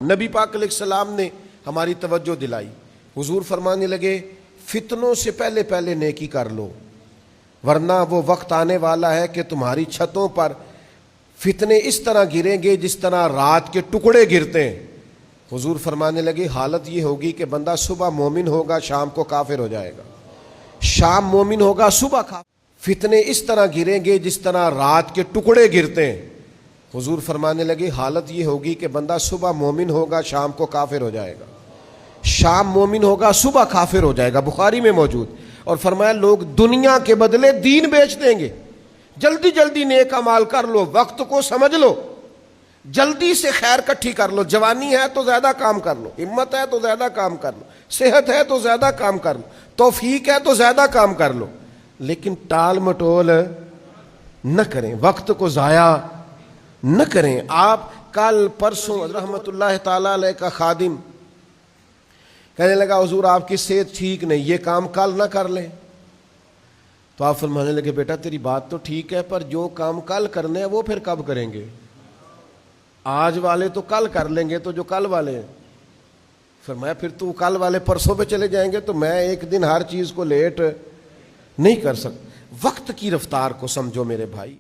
نبی پاک علیہ السلام نے ہماری توجہ دلائی. حضور فرمانے لگے فتنوں سے پہلے پہلے نیکی کر لو، ورنہ وہ وقت آنے والا ہے کہ تمہاری چھتوں پر فتنے اس طرح گریں گے جس طرح رات کے ٹکڑے گرتے ہیں. حضور فرمانے لگے حالت یہ ہوگی کہ بندہ صبح مومن ہوگا، شام کو کافر ہو جائے گا، شام مومن ہوگا، صبح کافر. فتنے اس طرح گریں گے جس طرح رات کے ٹکڑے گرتے ہیں. حضور فرمانے لگے حالت یہ ہوگی کہ بندہ صبح مومن ہوگا، شام کو کافر ہو جائے گا، شام مومن ہوگا، صبح کافر ہو جائے گا. بخاری میں موجود. اور فرمایا لوگ دنیا کے بدلے دین بیچ دیں گے. جلدی جلدی نیک اعمال کر لو، وقت کو سمجھ لو، جلدی سے خیر کٹھی کر لو. جوانی ہے تو زیادہ کام کر لو، ہمت ہے تو زیادہ کام کر لو، صحت ہے تو زیادہ کام کر لو، توفیق ہے تو زیادہ کام کر لو، لیکن ٹال مٹول نہ کریں، وقت کو ضائع نہ کریں. آپ کل پرسوں رحمت اللہ تعالی علیہ کا خادم کہنے لگا حضور آپ کی صحت ٹھیک نہیں، یہ کام کل نہ کر لیں. تو آپ فرمانے لگے بیٹا تیری بات تو ٹھیک ہے، پر جو کام کل کرنے ہیں وہ پھر کب کریں گے؟ آج والے تو کل کر لیں گے، تو جو کل والے ہیں. فرمایا پھر تو کل والے پرسوں پہ چلے جائیں گے، تو میں ایک دن ہر چیز کو لیٹ نہیں کر سکتا. وقت کی رفتار کو سمجھو میرے بھائی.